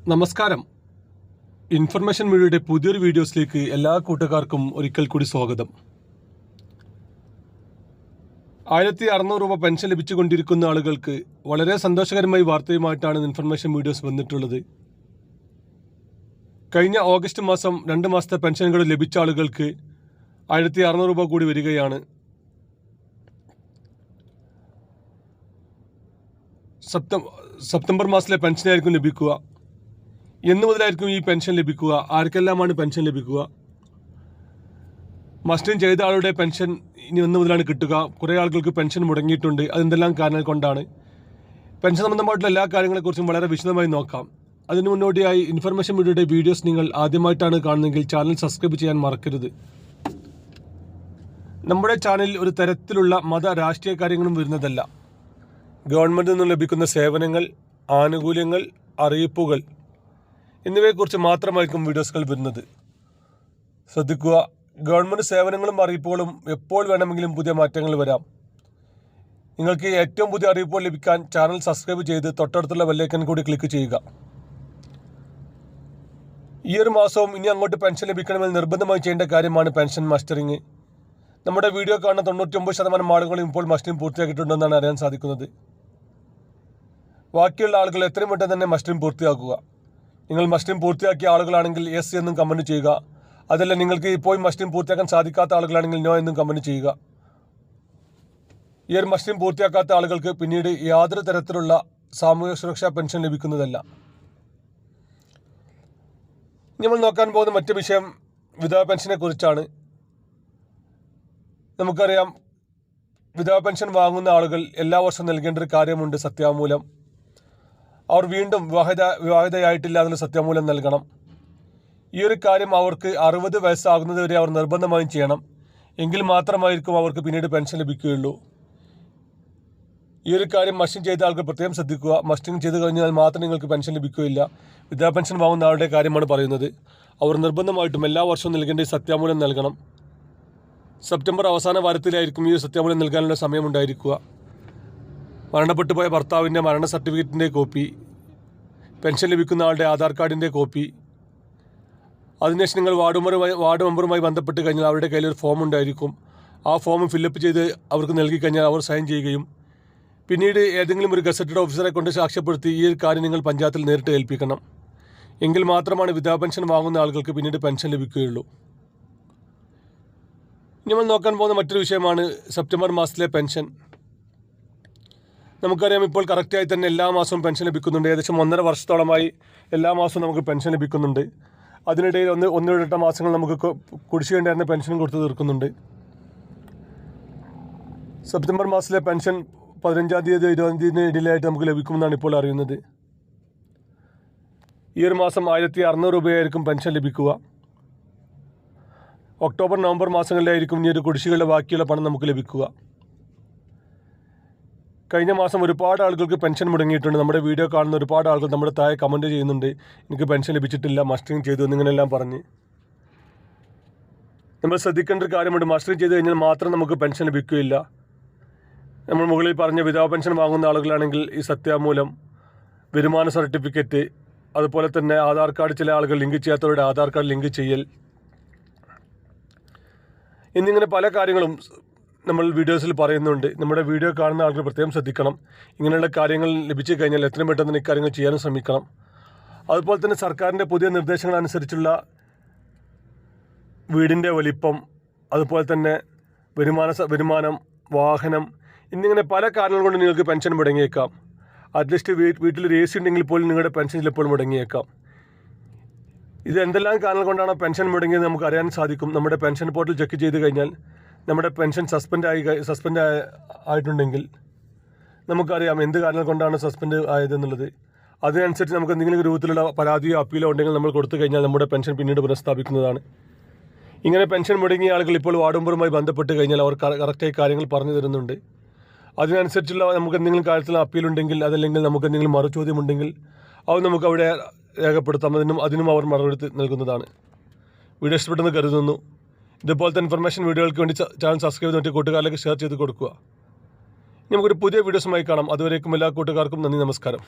നമസ്കാരം. ഇൻഫർമേഷൻ മീഡിയയുടെ പുതിയൊരു വീഡിയോസിലേക്ക് എല്ലാ കൂട്ടുകാർക്കും ഒരിക്കൽ കൂടി സ്വാഗതം. 1600 രൂപ പെൻഷൻ ലഭിച്ചുകൊണ്ടിരിക്കുന്ന ആളുകൾക്ക് വളരെ സന്തോഷകരമായ വാർത്തയുമായിട്ടാണ് ഇൻഫർമേഷൻ വീഡിയോസ് വന്നിട്ടുള്ളത്. കഴിഞ്ഞ ഓഗസ്റ്റ് മാസം 2 മാസത്തെ പെൻഷനുകൾ ലഭിച്ച ആളുകൾക്ക് 1600 രൂപ കൂടി വരികയാണ്. സെപ്റ്റംബർ മാസത്തിലെ പെൻഷനായിരിക്കും ലഭിക്കുക. എന്ന് മുതലായിരിക്കും ഈ പെൻഷൻ ലഭിക്കുക? ആർക്കെല്ലാമാണ് പെൻഷൻ ലഭിക്കുക? മസ്റ്ററിങ് ചെയ്ത ആളുടെ പെൻഷൻ ഇനി എന്ന് മുതലാണ് കിട്ടുക? കുറേ ആളുകൾക്ക് പെൻഷൻ മുടങ്ങിയിട്ടുണ്ട്. അതെന്തെല്ലാം കാരണങ്ങൾ കൊണ്ടാണ്? പെൻഷൻ സംബന്ധമായിട്ടുള്ള എല്ലാ കാര്യങ്ങളെക്കുറിച്ചും വളരെ വിശദമായി നോക്കാം. അതിനു മുന്നോടിയായി ഇൻഫർമേഷൻ മീഡിയയുടെ വീഡിയോസ് നിങ്ങൾ ആദ്യമായിട്ടാണ് കാണുന്നതെങ്കിൽ ചാനൽ സബ്സ്ക്രൈബ് ചെയ്യാൻ മറക്കരുത്. നമ്മുടെ ചാനലിൽ ഒരു തരത്തിലുള്ള മത രാഷ്ട്രീയ കാര്യങ്ങളും വരുന്നതല്ല. ഗവൺമെൻറ്റിൽ നിന്നും ലഭിക്കുന്ന സേവനങ്ങൾ, ആനുകൂല്യങ്ങൾ, അറിയിപ്പുകൾ എന്നിവയെക്കുറിച്ച് മാത്രമായിരിക്കും വീഡിയോസുകൾ വരുന്നത്. ശ്രദ്ധിക്കുക, ഗവൺമെൻറ് സേവനങ്ങളും അറിയിപ്പുകളും എപ്പോൾ വേണമെങ്കിലും പുതിയ മാറ്റങ്ങൾ വരാം. നിങ്ങൾക്ക് ഏറ്റവും പുതിയ അറിയിപ്പുകൾ ലഭിക്കാൻ ചാനൽ സബ്സ്ക്രൈബ് ചെയ്ത് തൊട്ടടുത്തുള്ള ബെല്ലൈക്കൺ കൂടി ക്ലിക്ക് ചെയ്യുക. ഈ ഒരു മാസവും ഇനി അങ്ങോട്ട് പെൻഷൻ ലഭിക്കണമെന്ന് നിർബന്ധമായി ചെയ്യേണ്ട കാര്യമാണ് പെൻഷൻ മസ്റ്ററിങ്. നമ്മുടെ വീഡിയോ കാണുന്ന 99% ആളുകളും ഇപ്പോൾ മസ്റ്ററിങ് പൂർത്തിയാക്കിയിട്ടുണ്ടെന്നാണ് അറിയാൻ സാധിക്കുന്നത്. ബാക്കിയുള്ള ആളുകൾ എത്രയും പെട്ടെന്ന് തന്നെ മസ്റ്ററിങ് പൂർത്തിയാക്കുക. നിങ്ങൾ മസ്റ്ററിങ് പൂർത്തിയാക്കിയ ആളുകളാണെങ്കിൽ യെസ് എന്നും കമൻറ്റ് ചെയ്യുക. അതല്ല, നിങ്ങൾക്ക് ഇപ്പോൾ മസ്റ്ററിങ് പൂർത്തിയാക്കാൻ സാധിക്കാത്ത ആളുകളാണെങ്കിൽ നോ എന്നും കമൻറ്റ് ചെയ്യുക. ഈ ഒരു മസ്റ്ററിങ് പൂർത്തിയാക്കാത്ത ആളുകൾക്ക് പിന്നീട് യാതൊരു തരത്തിലുള്ള സാമൂഹ്യ സുരക്ഷാ പെൻഷൻ ലഭിക്കുന്നതല്ല. നമ്മൾ നോക്കാൻ പോകുന്ന മറ്റു വിഷയം വിധവാ പെൻഷനെ കുറിച്ചാണ്. നമുക്കറിയാം, വിധവാ പെൻഷൻ വാങ്ങുന്ന ആളുകൾ എല്ലാ വർഷവും നൽകേണ്ട ഒരു കാര്യമുണ്ട്, സത്യാമൂലം. അവർ വീണ്ടും വിവാഹിതയായിട്ടില്ല എന്നുള്ള സത്യാമൂലം നൽകണം. ഈ ഒരു കാര്യം അവർക്ക് 60 വയസ്സാകുന്നത് വരെ അവർ നിർബന്ധമായും ചെയ്യണം. എങ്കിൽ മാത്രമായിരിക്കും അവർക്ക് പിന്നീട് പെൻഷൻ ലഭിക്കുകയുള്ളൂ. ഈ ഒരു കാര്യം മസ്റ്ററിങ് ചെയ്ത ആൾക്ക് പ്രത്യേകം ശ്രദ്ധിക്കുക. മസ്റ്ററിങ് ചെയ്ത് കഴിഞ്ഞാൽ മാത്രം നിങ്ങൾക്ക് പെൻഷൻ ലഭിക്കുകയില്ല. വിധവാ പെൻഷൻ വാങ്ങുന്ന ആളുടെ കാര്യമാണ് പറയുന്നത്. അവർ നിർബന്ധമായിട്ടും എല്ലാ വർഷവും നൽകേണ്ട സത്യാമൂലം നൽകണം. സെപ്റ്റംബർ അവസാന വാരത്തിലായിരിക്കും ഈ സത്യാമൂലം നൽകാനുള്ള സമയമുണ്ടായിരിക്കുക. മരണപ്പെട്ടു പോയ ഭർത്താവിൻ്റെ മരണ സർട്ടിഫിക്കറ്റിൻ്റെ കോപ്പി, പെൻഷൻ ലഭിക്കുന്ന ആളുടെ ആധാർ കാർഡിൻ്റെ കോപ്പി, അതിനുശേഷം നിങ്ങൾ വാർഡ് മെമ്പറുമായി ബന്ധപ്പെട്ട് കഴിഞ്ഞാൽ അവരുടെ കയ്യിലൊരു ഫോം ഉണ്ടായിരിക്കും. ആ ഫോം ഫില്ലപ്പ് ചെയ്ത് അവർക്ക് നൽകി കഴിഞ്ഞാൽ അവർ സൈൻ ചെയ്യുകയും പിന്നീട് ഏതെങ്കിലും ഒരു ഗസറ്റഡ് ഓഫീസറെ കൊണ്ട് സാക്ഷ്യപ്പെടുത്തി ഈ ഒരു കാര്യം നിങ്ങൾ പഞ്ചായത്തിൽ നേരിട്ട് ഏൽപ്പിക്കണം. എങ്കിൽ മാത്രമാണ് വിധവാ പെൻഷൻ വാങ്ങുന്ന ആളുകൾക്ക് പിന്നീട് പെൻഷൻ ലഭിക്കുകയുള്ളൂ. നമ്മൾ നോക്കാൻ പോകുന്ന മറ്റൊരു വിഷയമാണ് സെപ്റ്റംബർ മാസത്തിലെ പെൻഷൻ. നമുക്കറിയാം, ഇപ്പോൾ കറക്റ്റായി തന്നെ എല്ലാ മാസവും പെൻഷൻ ലഭിക്കുന്നുണ്ട്. ഏകദേശം 1.5 വർഷത്തോളമായി എല്ലാ മാസവും നമുക്ക് പെൻഷൻ ലഭിക്കുന്നുണ്ട്. അതിനിടയിൽ 1-2 മാസങ്ങൾ നമുക്ക് കുടിശ്ശികയുണ്ടായിരുന്ന പെൻഷനും കൊടുത്തു തീർക്കുന്നുണ്ട്. സെപ്റ്റംബർ മാസത്തിലെ പെൻഷൻ 15-ാം തീയതി 20-ാം തീയതി ഇടയിലായിട്ട് നമുക്ക് ലഭിക്കുമെന്നാണ് ഇപ്പോൾ അറിയുന്നത്. ഈ ഒരു മാസം 1600 രൂപയായിരിക്കും പെൻഷൻ ലഭിക്കുക. ഒക്ടോബർ, നവംബർ മാസങ്ങളിലായിരിക്കും ഇനി ഒരു കുടിശ്ശികയുടെ ബാക്കിയുള്ള പണം നമുക്ക് ലഭിക്കുക. കഴിഞ്ഞ മാസം ഒരുപാട് ആളുകൾക്ക് പെൻഷൻ മുടങ്ങിയിട്ടുണ്ട്. നമ്മുടെ വീഡിയോ കാണുന്ന ഒരുപാട് ആളുകൾ നമ്മുടെ താഴെ കമൻറ്റ് ചെയ്യുന്നുണ്ട്, എനിക്ക് പെൻഷൻ ലഭിച്ചിട്ടില്ല, മസ്റ്ററിങ് ചെയ്തു എന്നിങ്ങനെല്ലാം പറഞ്ഞ്. നമ്മൾ ശ്രദ്ധിക്കേണ്ട ഒരു കാര്യമുണ്ട്, മസ്റ്ററിങ് ചെയ്ത് കഴിഞ്ഞാൽ മാത്രം നമുക്ക് പെൻഷൻ ലഭിക്കുകയില്ല. നമ്മൾ മുകളിൽ പറഞ്ഞ വിധവാ പെൻഷൻ വാങ്ങുന്ന ആളുകളാണെങ്കിൽ ഈ സത്യാമൂലം, വരുമാന സർട്ടിഫിക്കറ്റ്, അതുപോലെ തന്നെ ആധാർ കാർഡ്, ചില ആളുകൾ ലിങ്ക് ചെയ്യാത്തവരുടെ ആധാർ കാർഡ് ലിങ്ക് ചെയ്യൽ എന്നിങ്ങനെ പല കാര്യങ്ങളും നമ്മൾ വീഡിയോസിൽ പറയുന്നുണ്ട്. നമ്മുടെ വീഡിയോ കാണുന്ന ആളുകൾ പ്രത്യേകം ശ്രദ്ധിക്കണം. ഇങ്ങനെയുള്ള കാര്യങ്ങൾ ലഭിച്ചു കഴിഞ്ഞാൽ എത്രയും പെട്ടെന്ന് ഈ കാര്യങ്ങൾ ചെയ്യാനും ശ്രമിക്കണം. അതുപോലെ തന്നെ സർക്കാരിൻ്റെ പുതിയ നിർദ്ദേശങ്ങൾ അനുസരിച്ചുള്ള വീടിൻ്റെ വലിപ്പം, അതുപോലെ തന്നെ വരുമാനം, വാഹനം എന്നിങ്ങനെ പല കാരണങ്ങൾ കൊണ്ട് നിങ്ങൾക്ക് പെൻഷൻ മുടങ്ങിയേക്കാം. അറ്റ്ലീസ്റ്റ് വീട്ടിൽ AC ഉണ്ടെങ്കിൽ പോലും നിങ്ങളുടെ പെൻഷൻ ചിലപ്പോൾ മുടങ്ങിയേക്കാം. ഇത് എന്തെല്ലാം കാരണങ്ങൾ കൊണ്ടാണ് പെൻഷൻ മുടങ്ങിയത് നമുക്ക് അറിയാൻ സാധിക്കും. നമ്മുടെ പെൻഷൻ പോർട്ടൽ ചെക്ക് ചെയ്ത് കഴിഞ്ഞാൽ നമ്മുടെ പെൻഷൻ സസ്പെൻഡ് ആയിട്ടുണ്ടെങ്കിൽ നമുക്കറിയാം എന്ത് കാരണങ്ങൾ കൊണ്ടാണ് സസ്പെൻഡ് ആയതെന്നുള്ളത്. അതിനനുസരിച്ച് നമുക്ക് എന്തെങ്കിലും രൂപത്തിലുള്ള പരാതിയോ അപ്പീലോ ഉണ്ടെങ്കിൽ നമ്മൾ കൊടുത്തു കഴിഞ്ഞാൽ നമ്മുടെ പെൻഷൻ പിന്നീട് പുനഃസ്ഥാപിക്കുന്നതാണ്. ഇങ്ങനെ പെൻഷൻ മുടങ്ങിയ ആളുകൾ ഇപ്പോൾ വാർഡ് മെമ്പറുമായി ബന്ധപ്പെട്ട് കഴിഞ്ഞാൽ അവർ കറക്റ്റായി കാര്യങ്ങൾ പറഞ്ഞു തരുന്നുണ്ട്. അതിനനുസരിച്ചുള്ള നമുക്ക് എന്തെങ്കിലും കാര്യത്തിൽ അപ്പീലുണ്ടെങ്കിൽ, അതല്ലെങ്കിൽ നമുക്ക് എന്തെങ്കിലും മറുചോദ്യം ഉണ്ടെങ്കിൽ അത് നമുക്ക് അവിടെ രേഖപ്പെടുത്താം. അതിനും അവർ മറുപടി നൽകുന്നതാണ്. വീഡിയോ ഇഷ്ടപ്പെട്ടെന്ന് കരുതുന്നു. ഇതുപോലത്തെ ഇൻഫർമേഷൻ വീഡിയോകൾക്ക് വേണ്ടി ചാനൽ സബ്സ്ക്രൈബ് ചെയ്തിട്ട് കൂട്ടുകാരിലേക്ക് ഷെയർ ചെയ്ത് കൊടുക്കുക. നമുക്കൊരു പുതിയ വീഡിയോസുമായി കാണാം. അതുവരേക്കും എല്ലാ കൂട്ടുകാർക്കും നന്ദി, നമസ്കാരം.